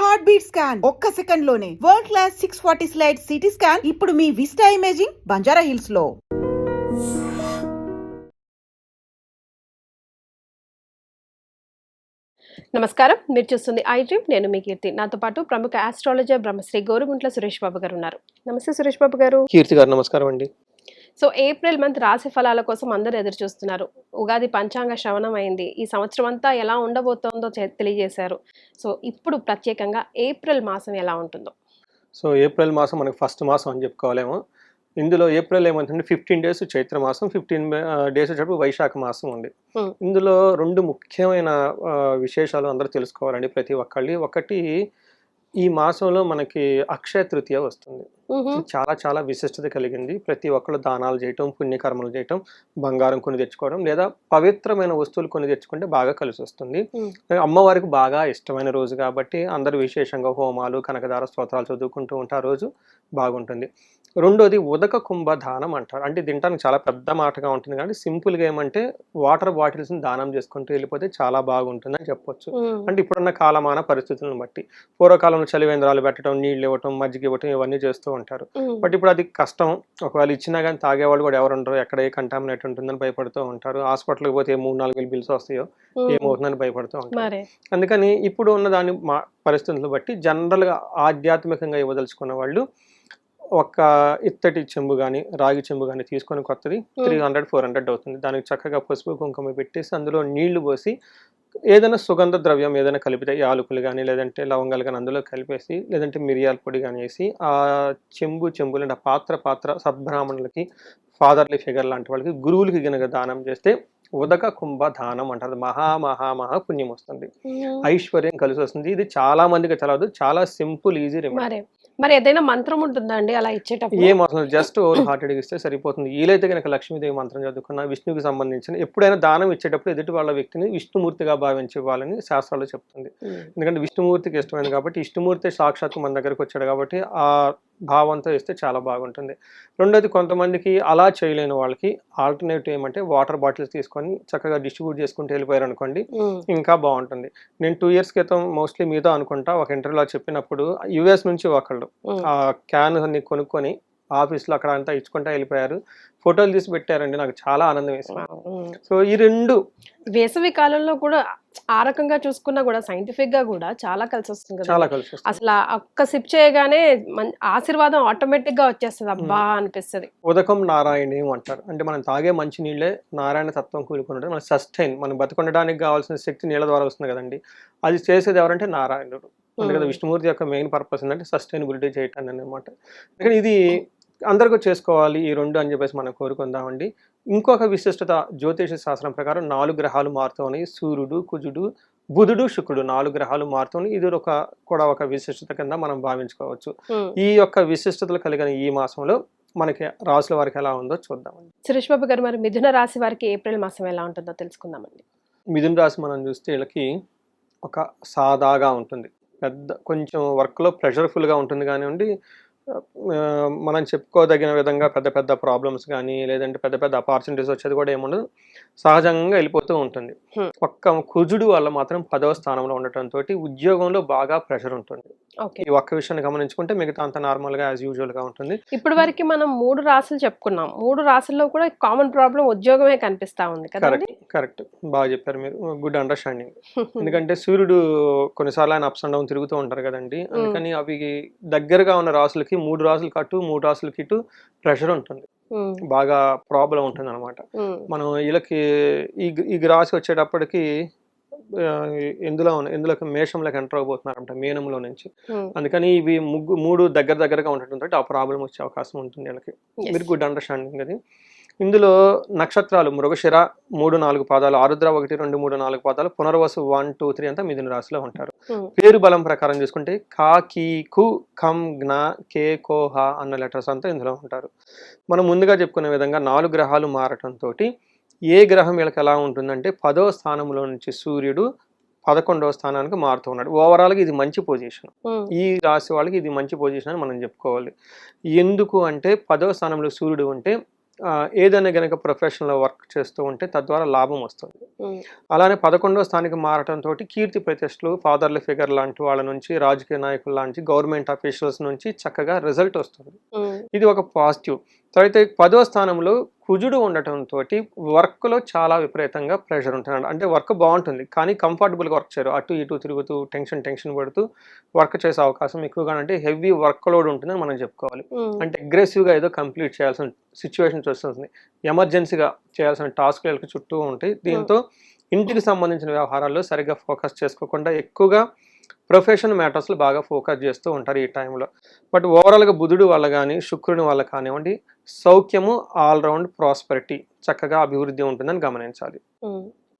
Heart beat scan ఒక్క second లోనే world class 640 slide CT scan ఇప్పుడు మీ విస్టా ఇమేజింగ్ బంజారా హిల్స్ లో. నమస్కారం, మీరు చూస్తుంది ఐ డ్రీమ్. నేను మీ కీర్తి. నాతో పాటు ప్రముఖ ఆస్ట్రాలజర్ బ్రహ్మశ్రీ గోరుగుంట్ల సురేష్ బాబు గారు ఉన్నారు. నమస్తే సురేష్ బాబు గారు. కీర్తి గారు నమస్కారం అండి. సో ఏప్రిల్ మంత్ రాశి ఫలాల కోసం అందరూ ఎదురు చూస్తున్నారు. ఉగాది పంచాంగ శ్రవణం అయింది. ఈ సంవత్సరం అంతా ఎలా ఉండబోతోందో తెలియజేశారు. సో ఇప్పుడు ప్రత్యేకంగా ఏప్రిల్ మాసం ఎలా ఉంటుందో. సో ఏప్రిల్ మాసం మనకి ఫస్ట్ మాసం అని చెప్పుకోవాలేమో. ఇందులో ఏప్రిల్ ఏమంటే 15 డేస్ చైత్ర మాసం, 15 డేస్ వచ్చేటప్పుడు వైశాఖ మాసం ఉంది. ఇందులో రెండు ముఖ్యమైన విశేషాలు అందరూ తెలుసుకోవాలండి ప్రతి ఒక్కళ్ళి. ఒకటి, ఈ మాసంలో మనకి అక్షయ తృతీయ వస్తుంది. చాలా చాలా విశిష్టత కలిగింది. ప్రతి ఒక్కళ్ళు దానాలు చేయటం, పుణ్యకర్మలు చేయటం, బంగారం కొని తెచ్చుకోవడం, లేదా పవిత్రమైన వస్తువులు కొని తెచ్చుకుంటే బాగా కలిసి వస్తుంది. అమ్మవారికి బాగా ఇష్టమైన రోజు కాబట్టి అందరూ విశేషంగా హోమాలు, కనకదార స్తోత్రాలు చదువుకుంటూ ఉంటే ఆ రోజు బాగుంటుంది. రెండోది ఉదక కుంభ దానం అంటారు. అంటే తినడానికి చాలా పెద్ద మాటగా ఉంటుంది కానీ సింపుల్గా ఏమంటే వాటర్ బాటిల్స్ని దానం చేసుకుంటూ వెళ్ళిపోతే చాలా బాగుంటుందని చెప్పొచ్చు. అంటే ఇప్పుడున్న కాలమాన పరిస్థితులను బట్టి పూర్వకాలంలో చలివేంద్రాలు పెట్టడం, నీళ్ళు ఇవ్వటం, మజ్జిగ ఇవ్వటం ఇవన్నీ చేస్తూ ఉంటారు. బట్ ఇప్పుడు అది కష్టం. ఒకవేళ ఇచ్చినా కానీ తాగేవాళ్ళు కూడా ఎవరు ఉండరు. ఎక్కడ ఏ కంటామినేట్ ఉంటుందని భయపడుతూ ఉంటారు. హాస్పిటల్కి పోతే 3-4 బిల్స్ వస్తాయో ఏమవుతుందని భయపడుతూ ఉంటారు. అందుకని ఇప్పుడు ఉన్న దాని పరిస్థితులను బట్టి జనరల్గా ఆధ్యాత్మికంగా ఇవ్వదలుచుకున్న వాళ్ళు ఒక ఇత్తడి చెంబు కానీ రాగి చెంబు కానీ తీసుకొని కొత్తది 300-400 అవుతుంది. దానికి చక్కగా పసుపు కుంకుమ పెట్టేసి అందులో నీళ్లు పోసి ఏదైనా సుగంధ ద్రవ్యం ఏదైనా కలిపితే యాలకులు కానీ లేదంటే లవంగాలు కానీ అందులో కలిపేసి లేదంటే మిరియాల పొడి కానీ వేసి ఆ చెంబులు అంటే పాత్ర సద్బ్రాహ్మణులకి, ఫాదర్లీ ఫిగర్ లాంటి వాళ్ళకి, గురువులకి గనక దానం చేస్తే ఉదక కుంభ దానం అంటారు. మహా పుణ్యం వస్తుంది, ఐశ్వర్యం కలిసి వస్తుంది. ఇది చాలా మందికి తెలవదు. చాలా సింపుల్, ఈజీ రెమెడీ. మరి ఏదైనా మంత్రం ఉంటుందా అండి అలా ఇచ్చేటప్పుడు? ఏం అవసరం, జస్ట్ ఓవర్ హార్టెడ్ ఇస్తే సరిపోతుంది. వీలైతే కనుక లక్ష్మీదేవి మంత్రం చదువుకున్న, విష్ణువుకి సంబంధించిన ఎప్పుడైనా దానం ఇచ్చేటప్పుడు ఎదుటి వాళ్ళ వ్యక్తిని విష్ణుమూర్తిగా భావించి ఇవ్వాలని శాస్త్రాలు చెప్తుంది. ఎందుకంటే విష్ణుమూర్తికి ఇష్టమైంది కాబట్టి, విష్ణుమూర్తి సాక్షాత్తు మన దగ్గరకు వచ్చాడు కాబట్టి ఆ భావంతో ఇస్తే చాలా బాగుంటుంది. రెండోది, కొంతమందికి అలా చేయలేని వాళ్ళకి ఆల్టర్నేటివ్ ఏమంటే వాటర్ బాటిల్స్ తీసుకొని చక్కగా డిస్ట్రిబ్యూట్ చేసుకుంటూ వెళ్ళిపోయారు అనుకోండి, ఇంకా బాగుంటుంది. నేను 2 years క్రితం మోస్ట్లీ మీతో అనుకుంటా ఒక ఇంటర్వ్యూలో చెప్పినప్పుడు US నుంచి ఒకళ్ళు ఆ క్యాన్ అన్ని కొనుక్కొని ఆఫీస్లో అక్కడ అంతా ఇచ్చుకుంటా వెళ్ళిపోయారు. ఫోటోలు తీసి పెట్టారండి. నాకు చాలా ఆనందం వేసింది. సో ఈ రెండు వేసవి కాలంలో కూడా ఆ రకంగా చూసుకున్నా కూడా సైంటిఫిక్ గా కూడా చాలా కలిసి వస్తుంది కదా. అసలు ఒక్క సిప్ చేయగానే ఆశీర్వాదం ఆటోమేటిక్ గా వచ్చేస్తుంది. అబ్బా అనిపిస్తుంది. ఉదకం నారాయణీయం అంటారు. అంటే మనం తాగే మంచి నీళ్ళే నారాయణ తత్వం కూలుకున్నట్టు మన సస్టైన్, మనం బతుకుండడానికి కావాల్సిన శక్తి నీళ్ళ ద్వారా వస్తుంది కదండి. అది చేసేది ఎవరంటే నారాయణుడు. అందుకని విష్ణుమూర్తి యొక్క మెయిన్ పర్పస్ ఏంటంటే సస్టైనబిలిటీ చేయటాన్ని అనమాట. అందుకని ఇది అందరికీ చేసుకోవాలి ఈ రెండు అని చెప్పేసి మనం కోరుకుందామండి. ఇంకొక విశిష్టత జ్యోతిష శాస్త్రం ప్రకారం 4 గ్రహాలు మారుతూ ఉన్నాయి. సూర్యుడు, కుజుడు, బుధుడు, శుక్రుడు 4 గ్రహాలు మారుతున్నాయి. ఇది కూడా ఒక విశిష్టత కింద మనం భావించుకోవచ్చు. ఈ యొక్క విశిష్టతలు కలిగిన ఈ మాసంలో మనకి రాశుల వారికి ఎలా ఉందో చూద్దామండి. సురేష్ బాబు గారు, మరి మిథున రాశి వారికి ఏప్రిల్ మాసం ఎలా ఉంటుందో తెలుసుకుందామండి. మిథున రాశి మనం చూస్తే వీళ్ళకి ఒక సాదాగా ఉంటుంది. కొంచెం వర్క్లో ప్రెషర్ఫుల్గా ఉంటుంది కానివ్వండి, మనం చెప్పుకోదగిన విధంగా పెద్ద ప్రాబ్లమ్స్ కానీ లేదంటే పెద్ద ఆపర్చునిటీస్ వచ్చేది కూడా ఏముండదు. సహజంగా వెళ్ళిపోతూ ఉంటుంది. ఒక్క కుజుడు వల్ల మాత్రం 10వ స్థానంలో ఉండటంతో ఉద్యోగంలో బాగా ప్రెషర్ ఉంటుంది. ఈ ఒక్క విషయాన్ని గమనించుకుంటే మిగతా అంత నార్మల్ గా యాజ్ యూజువల్ గా ఉంటుంది. ఇప్పటి వరకు మనం 3 రాశులు చెప్పుకున్నాం. 3 రాశుల్లో కూడా కామన్ ప్రాబ్లం ఉద్యోగమే కనిపిస్తా ఉంది కదా. కరెక్ట్, బాగా చెప్పారు మీరు. Good understanding. ఎందుకంటే సూర్యుడు కొన్నిసార్లు ఆయన అప్స్ అండ్ డౌన్ తిరుగుతూ ఉంటారు కదండి. అందుకని అవి దగ్గరగా ఉన్న రాశులకి 3 రాశులకి అటు 3 రాశులకి ఇటు ప్రెషర్ ఉంటుంది, బాగా ప్రాబ్లం ఉంటుంది అనమాట. మనం వీళ్ళకి ఈ రాశి వచ్చేటప్పటికి ఇందులోకి మేషంలోకి ఎంటర్ అవబోతున్నారంట, మీనంలో నుంచి. అందుకని ఇవి 3 దగ్గరగా ఉండటంతో ఆ ప్రాబ్లం వచ్చే అవకాశం ఉంటుంది వీళ్ళకి. మీరు గుడ్ అండర్స్టాండింగ్ అది. ఇందులో నక్షత్రాలు మృగశిర 3-4 పాదాలు, ఆరుద్ర 1-2-3-4 పాదాలు, పునర్వసు 1-2-3 అంతా మిథున రాశిలో ఉంటారు. పేరు బలం ప్రకారం చూసుకుంటే కా, కీ, కు, ఖం, జ్ఞ, కే, కో, హ అన్న లెటర్స్ అంతా ఇందులో ఉంటారు. మనం ముందుగా చెప్పుకునే విధంగా 4 గ్రహాలు మారటంతో ఏ గ్రహం వీళ్ళకి ఎలా ఉంటుందంటే 10వ స్థానంలో నుంచి సూర్యుడు 11వ స్థానానికి మారుతూ ఉన్నాడు. ఓవరాల్గా ఇది మంచి పొజిషన్. ఈ రాశి వాళ్ళకి ఇది మంచి పొజిషన్ అని మనం చెప్పుకోవాలి. ఎందుకు అంటే 10వ స్థానంలో సూర్యుడు ఉంటే ఏదైనా కనుక ప్రొఫెషనల్ వర్క్ చేస్తూ ఉంటే తద్వారా లాభం వస్తుంది. అలానే 11వ స్థానానికి మారటంతో కీర్తి ప్రతిష్టలు, ఫాదర్ల ఫిగర్ లాంటి వాళ్ళ నుంచి, రాజకీయ నాయకుల లాంటి గవర్నమెంట్ అఫీషియల్స్ నుంచి చక్కగా రిజల్ట్ వస్తుంది. ఇది ఒక పాజిటివ్. అయితే 10వ స్థానంలో కుజుడు ఉండటంతో వర్క్లో చాలా విపరీతంగా ప్రెషర్ ఉంటుంది. అంటే వర్క్ బాగుంటుంది కానీ కంఫర్టబుల్గా వర్క్ చేయరు, అటు ఇటు తిరుగుతూ టెన్షన్ పడుతూ వర్క్ చేసే అవకాశం ఎక్కువగా, అంటే హెవీ వర్క్ లోడ్ ఉంటుందని మనం చెప్పుకోవాలి. అంటే అగ్రెసివ్గా ఏదో కంప్లీట్ చేయాల్సిన సిచ్యువేషన్స్ వస్తుంది, ఎమర్జెన్సీగా చేయాల్సిన టాస్క్లకు చుట్టూ ఉంటాయి. దీంతో ఇంటికి సంబంధించిన వ్యవహారాల్లో సరిగ్గా ఫోకస్ చేసుకోకుండా ఎక్కువగా ప్రొఫెషన్ మ్యాటర్స్లో బాగా ఫోకస్ చేస్తూ ఉంటారు ఈ టైంలో. బట్ ఓవరాల్గా బుధుడు వల్ల కానీ శుక్రుని వల్ల కానివ్వండి సౌఖ్యము, ఆల్రౌండ్ ప్రాస్పెరిటీ, చక్కగా అభివృద్ధి ఉంటుందని గమనించాలి.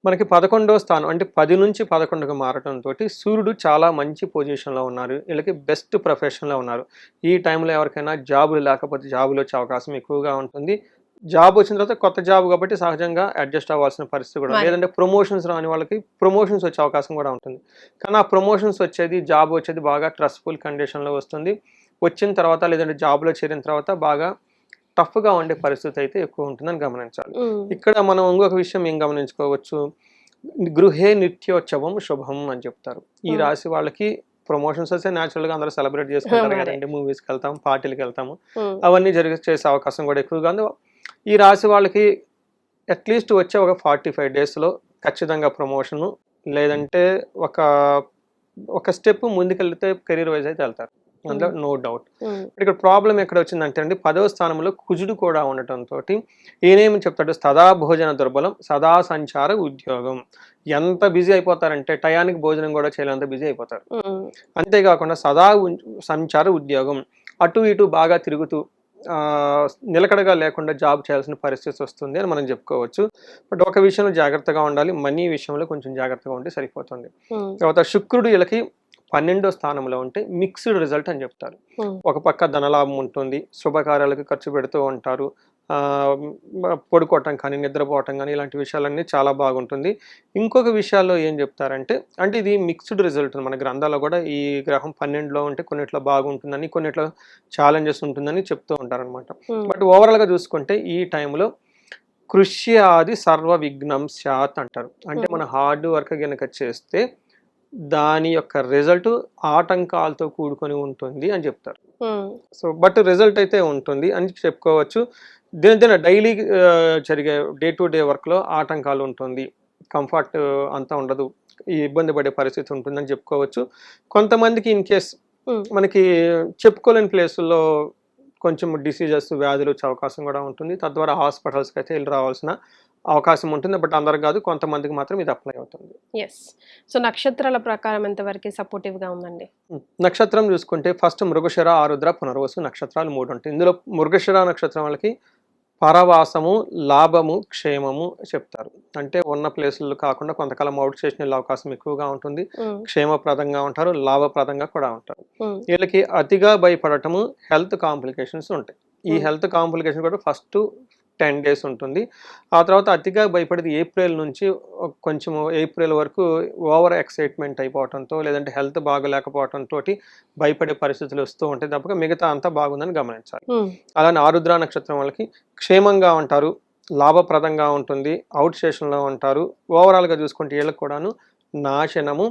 మనకి 11వ స్థానం అంటే 10 నుంచి 11కు మారటంతో సూర్యుడు చాలా మంచి పొజిషన్లో ఉన్నారు, వీళ్ళకి బెస్ట్ ప్రొఫెషన్లో ఉన్నారు. ఈ టైంలో ఎవరికైనా జాబులు లేకపోతే జాబులు వచ్చే అవకాశం ఎక్కువగా ఉంటుంది. జాబ్ వచ్చిన తర్వాత కొత్త జాబ్ కాబట్టి సహజంగా అడ్జస్ట్ అవ్వాల్సిన పరిస్థితి కూడా, లేదంటే ప్రమోషన్స్ రాని వాళ్ళకి ప్రమోషన్స్ వచ్చే అవకాశం కూడా ఉంటుంది. కానీ ఆ ప్రమోషన్స్ వచ్చేది, జాబ్ వచ్చేది బాగా స్ట్రెస్ఫుల్ కండిషన్లో వస్తుంది. వచ్చిన తర్వాత లేదంటే జాబ్లో చేరిన తర్వాత బాగా టఫ్గా ఉండే పరిస్థితి అయితే ఎక్కువ ఉంటుందని గమనించాలి. ఇక్కడ మనం ఇంకొక విషయం ఏం గమనించుకోవచ్చు, గృహే నిత్యోత్సవం శుభం అని చెప్తారు. ఈ రాశి వాళ్ళకి ప్రమోషన్స్ వస్తే న్యాచురల్గా అందరూ సెలబ్రేట్ చేసుకుంటారు కదండి, మూవీస్కి వెళ్తాం, పార్టీలకు వెళ్తాము, అవన్నీ చేసే అవకాశం కూడా ఎక్కువగా ఉంది. ఈ రాశి వాళ్ళకి అట్లీస్ట్ వచ్చే ఒక 45 డేస్లో ఖచ్చితంగా ప్రమోషను, లేదంటే ఒక స్టెప్ ముందుకెళ్తే కెరీర్ వైజ్ అయితే వెళ్తారు, అందులో నో డౌట్. ఇక్కడ ప్రాబ్లం ఎక్కడ వచ్చిందంటే అండి, 10వ స్థానంలో కుజుడు కూడా ఉండటంతో ఈయనేమి చెప్తాడు, సదా భోజన దుర్బలం, సదా సంచార ఉద్యోగం. ఎంత బిజీ అయిపోతారంటే టయానికి భోజనం కూడా చేయలేంత బిజీ అయిపోతారు. అంతేకాకుండా సదా సంచార ఉద్యోగం, అటు ఇటు బాగా తిరుగుతూ నిలకడగా లేకుండా జాబ్ చేయాల్సిన పరిస్థితి వస్తుంది అని మనం చెప్పుకోవచ్చు. బట్ ఒక విషయంలో జాగ్రత్తగా ఉండాలి, మనీ విషయంలో కొంచెం జాగ్రత్తగా ఉంటే సరిపోతుంది. తర్వాత శుక్రుడు వీళ్ళకి 12వ స్థానంలో ఉంటే మిక్స్డ్ రిజల్ట్ అని చెప్తారు. ఒక పక్క ధనలాభం ఉంటుంది, శుభకార్యాలకు ఖర్చు పెడుతూ ఉంటారు, పడుకోవటం కానీ నిద్రపోవటం కానీ ఇలాంటి విషయాలన్నీ చాలా బాగుంటుంది. ఇంకొక విషయాల్లో ఏం చెప్తారంటే, అంటే ఇది మిక్స్డ్ రిజల్ట్, మన గ్రంథాల్లో కూడా ఈ గ్రహం 12లో ఉంటే కొన్నిట్లో బాగుంటుందని, కొన్నిట్లో ఛాలెంజెస్ ఉంటుందని చెప్తూ ఉంటారనమాట. బట్ ఓవరాల్గా చూసుకుంటే ఈ టైంలో కృష్యాది సర్వ విఘ్నం స్యాత్ అంటారు. అంటే మన హార్డ్ వర్క్ కనుక చేస్తే దాని యొక్క రిజల్ట్ ఆటంకాలతో కూడుకొని ఉంటుంది అని చెప్తారు. సో బట్ రిజల్ట్ అయితే ఉంటుంది అని చెప్పుకోవచ్చు. దినదిన డైలీ జరిగే డే టు డే వర్క్లో ఆటంకాలు ఉంటుంది, కంఫర్ట్ అంతా ఉండదు, ఈ ఇబ్బంది పడే పరిస్థితి ఉంటుందని చెప్పుకోవచ్చు. కొంతమందికి ఇన్ కేస్ మనకి చెప్పుకోలేని ప్లేసుల్లో కొంచెం డిసీజెస్, వ్యాధులు వచ్చే అవకాశం కూడా ఉంటుంది, తద్వారా హాస్పిటల్స్కి అయితే వెళ్ళి రావాల్సిన అవకాశం ఉంటుంది. బట్ అందరికి కాదు, కొంతమందికి మాత్రం ఇది అప్లై అవుతుంది. సో నక్షత్రాల ప్రకారం ఎంతవరకు సపోర్టివ్గా ఉందండి? నక్షత్రం చూసుకుంటే ఫస్ట్ మృగశిర, ఆరుద్ర, పునర్వసు నక్షత్రాలు 3 ఉంటాయి. ఇందులో మృగశిర నక్షత్రం వాళ్ళకి పరవాసము, లాభము, క్షేమము చెప్తారు. అంటే ఉన్న ప్లేసుల్లో కాకుండా కొంతకాలం అవుట్ స్టేషన్ వెళ్ళే అవకాశం ఎక్కువగా ఉంటుంది, క్షేమప్రదంగా ఉంటారు, లాభప్రదంగా కూడా ఉంటారు. వీళ్ళకి అతిగా భయపడటము, హెల్త్ కాంప్లికేషన్స్ ఉంటాయి. ఈ హెల్త్ కాంప్లికేషన్ కూడా ఫస్ట్ 10 డేస్ ఉంటుంది. ఆ తర్వాత అతిగా భయపడేది ఏప్రిల్ నుంచి కొంచెం ఏప్రిల్ వరకు ఓవర్ ఎక్సైట్మెంట్ అయిపోవడంతో, లేదంటే హెల్త్ బాగలేకపోవడంతో భయపడే పరిస్థితులు వస్తూ ఉంటాయి తప్పక మిగతా అంతా బాగుందని గమనించాలి. అలానే ఆరుద్ర నక్షత్రం వాళ్ళకి క్షేమంగా ఉంటారు, లాభప్రదంగా ఉంటుంది, అవుట్ స్టేషన్లో ఉంటారు. ఓవరాల్గా చూసుకుంటే వీళ్ళకి కూడాను నాశనము,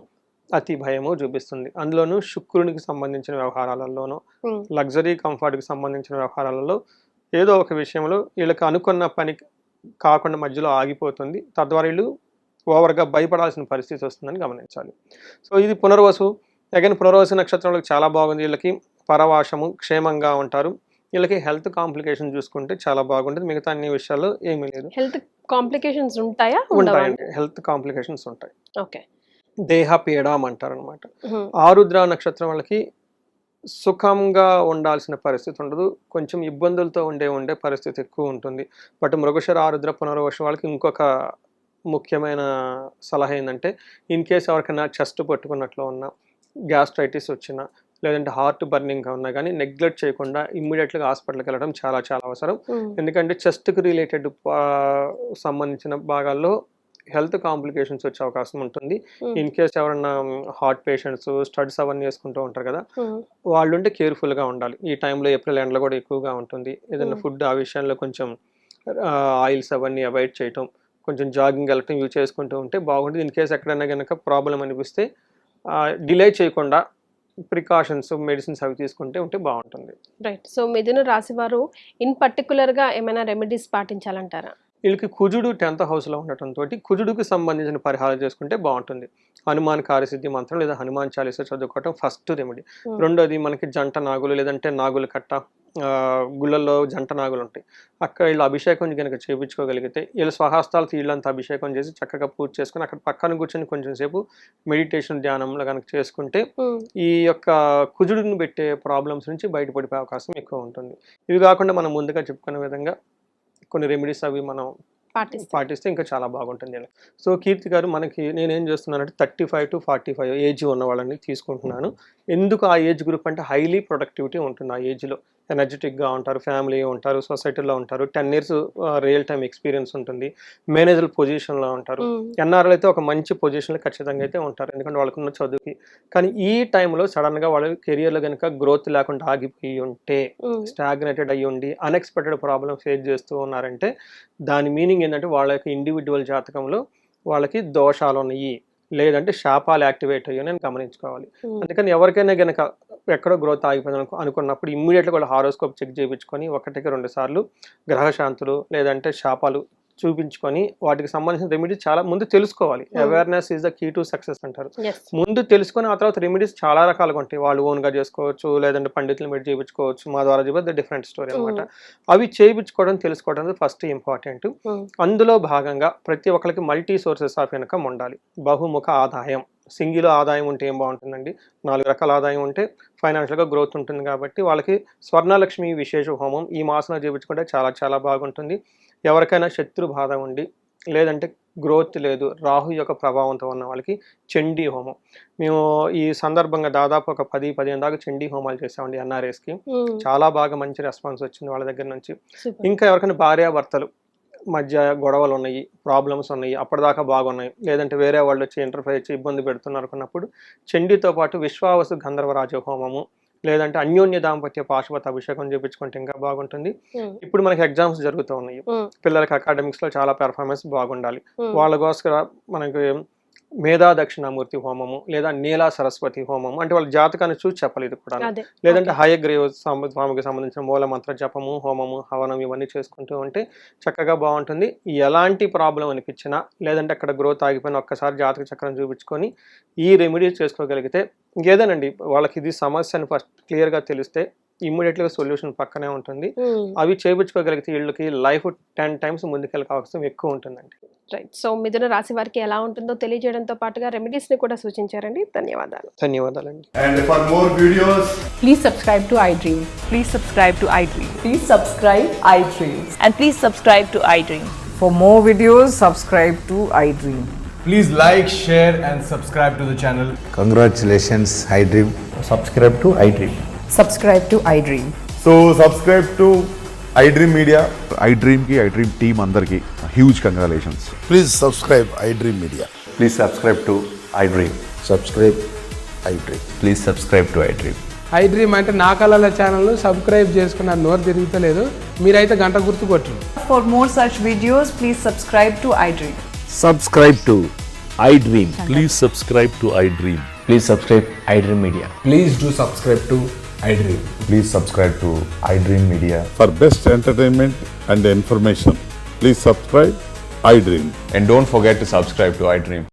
అతి భయము చూపిస్తుంది. అందులోనూ శుక్రునికి సంబంధించిన వ్యవహారాలలోనూ, లగ్జరీ కంఫర్ట్కి సంబంధించిన వ్యవహారాలలో ఏదో ఒక విషయంలో వీళ్ళకి అనుకున్న పని కాకుండా మధ్యలో ఆగిపోతుంది, తద్వారా వీళ్ళు ఓవర్గా భయపడాల్సిన పరిస్థితి వస్తుందని గమనించాలి. సో ఇది పునర్వసు. అగైన్ పునర్వసు నక్షత్రంలో చాలా బాగుంది, వీళ్ళకి పరవాసము, క్షేమంగా ఉంటారు. వీళ్ళకి హెల్త్ కాంప్లికేషన్ చూసుకుంటే చాలా బాగుంటుంది, మిగతా అన్ని విషయాల్లో ఏమీ లేదు. హెల్త్ కాంప్లికేషన్స్ ఉంటాయా? ఉంటాయండి, హెల్త్ కాంప్లికేషన్స్ ఉంటాయి. ఓకే, దేహ పీడం అంటారు అనమాట. ఆరుద్ర నక్షత్రం వాళ్ళకి సుఖంగా ఉండాల్సిన పరిస్థితి ఉండదు, కొంచెం ఇబ్బందులతో ఉండే పరిస్థితి ఎక్కువ ఉంటుంది. బట్ మృగశిర, ఆరుద్ర, పునర్వసు వాళ్ళకి ఇంకొక ముఖ్యమైన సలహా ఏంటంటే, ఇన్ కేస్ ఎవరికైనా చెస్ట్ పట్టుకున్నట్లు ఉన్నా, గ్యాస్ట్రైటిస్ వచ్చినా, లేదంటే హార్ట్ బర్నింగ్గా ఉన్నా కానీ నెగ్లెక్ట్ చేయకుండా ఇమ్మీడియట్గా హాస్పిటల్కి వెళ్ళడం చాలా చాలా అవసరం. ఎందుకంటే చెస్ట్కి రిలేటెడ్ సంబంధించిన భాగాల్లో హెల్త్ కాంప్లికేషన్స్ వచ్చే అవకాశం ఉంటుంది. ఇన్ కేస్ ఎవరన్నా హార్ట్ పేషెంట్స్ స్టడ్స్ అవన్నీ వేసుకుంటూ ఉంటారు కదా, వాళ్ళు ఉంటే కేర్ఫుల్గా ఉండాలి. ఈ టైంలో ఏప్రిల్ ఎండలో కూడా ఎక్కువగా ఉంటుంది, ఏదైనా ఫుడ్ ఆ విషయంలో కొంచెం ఆయిల్స్ అవన్నీ అవాయిడ్ చేయటం, కొంచెం జాగింగ్ వెళ్ళటం ఇవి చేసుకుంటూ ఉంటే బాగుంటుంది. ఇన్ కేస్ ఎక్కడైనా కనుక ప్రాబ్లం అనిపిస్తే డిలే చేయకుండా ప్రికాషన్స్ మెడిసిన్స్ అవి తీసుకుంటే ఉంటే బాగుంటుంది. రైట్. సో మిథున రాశి వారు ఇన్ పర్టికులర్గా ఏమైనా రెమెడీస్ పాటించాలంటారా? వీళ్ళకి కుజుడు 10th హౌస్లో ఉండటంతో కుజుడుకి సంబంధించిన పరిహారం చేసుకుంటే బాగుంటుంది. హనుమాన్ కార్యసిద్ధి మంత్రం లేదా హనుమాన్ చాలీసా చదువుకోవటం ఫస్ట్ రెమెడీ. రెండోది మనకి జంట నాగులు లేదంటే నాగుల కట్ట, గుళ్ళల్లో జంట నాగులు ఉంటాయి, అక్కడ వీళ్ళు అభిషేకం కనుక చేయించుకోగలిగితే వీళ్ళు స్వహస్తాలతో వీళ్ళంతా అభిషేకం చేసి చక్కగా పూజ చేసుకుని అక్కడ పక్కన కూర్చొని కొంచెం సేపు మెడిటేషన్ ధ్యానంలో కనుక చేసుకుంటే ఈ యొక్క కుజుడుని పెట్టే ప్రాబ్లమ్స్ నుంచి బయటపడిపోయే అవకాశం ఎక్కువ ఉంటుంది. ఇవి కాకుండా మనం ముందుగా చెప్పుకునే విధంగా కొన్ని రెమెడీస్ అవి మనం పాటిస్తే ఇంకా చాలా బాగుంటుంది. సో కీర్తి గారు, మనకి నేనేం చేస్తున్నానంటే 35 to 45 ఏజ్ ఉన్న వాళ్ళని తీసుకుంటున్నాను. ఎందుకు ఆ ఏజ్ గ్రూప్ అంటే హైలీ ప్రొడక్టివిటీ ఉంటుంది. ఆ ఏజ్లో ఎనర్జెటిక్గా ఉంటారు, ఫ్యామిలీ ఉంటారు, సొసైటీలో ఉంటారు, 10 years రియల్ టైమ్ ఎక్స్పీరియన్స్ ఉంటుంది, మేనేజర్ పొజిషన్లో ఉంటారు. ఎన్ఆర్ఎల్ అయితే ఒక మంచి పొజిషన్లో ఖచ్చితంగా అయితే ఉంటారు, ఎందుకంటే వాళ్ళకున్న చదువుకి. కానీ ఈ టైంలో సడన్గా వాళ్ళ కెరియర్లో కనుక గ్రోత్ లేకుండా ఆగిపోయి ఉంటే, స్టాగ్నేటెడ్ అయ్యి ఉండి అన్ఎక్స్పెక్టెడ్ ప్రాబ్లమ్ ఫేస్ చేస్తూ ఉన్నారంటే దాని మీనింగ్ ఏంటంటే వాళ్ళ యొక్క ఇండివిజువల్ జాతకంలో వాళ్ళకి దోషాలు ఉన్నాయి, లేదంటే శాపాలు యాక్టివేట్ అయ్యో నేను గమనించుకోవాలి. అందుకని ఎవరికైనా కనుక ఎక్కడో గ్రోత్ ఆగిపోయింది అనుకున్నప్పుడు ఇమ్మీడియట్గా కూడా హారోస్కోప్ చెక్ చేయించుకొని 1-2 సార్లు గ్రహశాంతులు లేదంటే శాపాలు చూపించుకొని వాటికి సంబంధించిన రెమెడీస్ చాలా ముందు తెలుసుకోవాలి. Awareness is the key to success అంటారు. ముందు తెలుసుకొని ఆ తర్వాత రెమెడీస్ చాలా రకాలుగా ఉంటాయి. వాళ్ళు ఓన్గా చేసుకోవచ్చు, లేదంటే పండితులు మీరు చేయించుకోవచ్చు, మా ద్వారా చెప్పి డిఫరెంట్ స్టోరీ అనమాట. అవి చేయించుకోవడం తెలుసుకోవడం ఫస్ట్ ఇంపార్టెంట్. అందులో భాగంగా ప్రతి ఒక్కరికి మల్టీ సోర్సెస్ ఆఫ్ ఇన్కమ్ ఉండాలి. బహుముఖ ఆదాయం, సింగిల్ ఆదాయం ఉంటే ఏం బాగుంటుందండి, 4 రకాల ఆదాయం ఉంటే ఫైనాన్షియల్గా గ్రోత్ ఉంటుంది. కాబట్టి వాళ్ళకి స్వర్ణలక్ష్మి విశేష హోమం ఈ మాసంలో చేయించుకుంటే చాలా చాలా బాగుంటుంది. ఎవరికైనా శత్రు బాధ ఉండి లేదంటే గ్రోత్ లేదు, రాహు యొక్క ప్రభావంతో ఉన్న వాళ్ళకి చండీ హోమం, మేము ఈ సందర్భంగా దాదాపు ఒక 10-15 దాకా చండీ హోమాలు చేసామండి ఎన్ఆర్ఎస్కి. చాలా బాగా మంచి రెస్పాన్స్ వచ్చింది వాళ్ళ దగ్గర నుంచి. ఇంకా ఎవరికైనా భార్యాభర్తలు మధ్య గొడవలు ఉన్నాయి, ప్రాబ్లమ్స్ ఉన్నాయి, అప్పటిదాకా బాగున్నాయి, లేదంటే వేరే వాళ్ళు వచ్చి ఇంటర్ఫేర్ చేసి ఇబ్బంది పెడుతున్నారు అనుకున్నప్పుడు చండీతో పాటు విశ్వావసు గంధర్వరాజ హోమము లేదంటే అన్యోన్య దాంపత్య పాశుపత అభిషేకం చేయించుకుంటే ఇంకా బాగుంటుంది. ఇప్పుడు మనకి ఎగ్జామ్స్ జరుగుతూ ఉన్నాయి, పిల్లలకి అకాడమిక్స్ లో చాలా పెర్ఫార్మెన్స్ బాగుండాలి. వాళ్ళ కోసం మనకి మేధా దక్షిణామూర్తి హోమము లేదా నీలా సరస్వతి హోమము, అంటే వాళ్ళ జాతకాన్ని చూసి చెప్పాలి ఇది కూడా. లేదంటే హయగ్రీవ స్వామికి సంబంధించిన మూల మంత్ర జపము, హోమము, హవనం ఇవన్నీ చేసుకుంటూ ఉంటే చక్కగా బాగుంటుంది. ఎలాంటి ప్రాబ్లం అనిపించినా లేదంటే అక్కడ గ్రోత్ ఆగిపోయినా ఒక్కసారి జాతక చక్రం చూపించుకొని ఈ రెమెడీస్ చేసుకోగలిగితే ఇంకేదేనండి వాళ్ళకి ఇది సమస్య అని ఫస్ట్ క్లియర్గా తెలిస్తే ఇమ్మీడియట్గా సొల్యూషన్ పక్కనే ఉంటుంది. అవి చేయించుకోగలిగితే వీళ్ళకి లైఫ్ 10 times ముందుకెళ్ళే అవకాశం ఎక్కువ ఉంటుందండి. రైట్. సో మిథున రాశి వారికి ఎలా ఉంటుందో తెలియజేయడంతో పాటుగా రెమెడీస్ ని కూడా సూచించారండి. ధన్యవాదాలు. ధన్యవాదాలండి. And for more videos, Please subscribe to iDream. Please subscribe to iDream. Please subscribe iDream. And please subscribe to iDream. For more videos, subscribe to iDream. please like, share and subscribe to the channel. Congratulations, iDream. Subscribe to iDream. Subscribe to iDream. So subscribe to iDream Media. iDream की iDream team अंदर की huge congratulations. Please subscribe iDream Media. Please subscribe to iDream. Subscribe iDream. Please subscribe to iDream. iDream అంటే నా కళల channel subscribe చేసుకున్న నోరు తిరుగుతలేదు, మీరైతే గంట గుర్తు కొట్టండి. For more such videos, please subscribe to iDream. Subscribe to iDream. Please subscribe to iDream. Please subscribe iDream Media. Please do subscribe to iDream. Please subscribe to iDream Media. For best entertainment and information, please subscribe iDream. And don't forget to subscribe to iDream.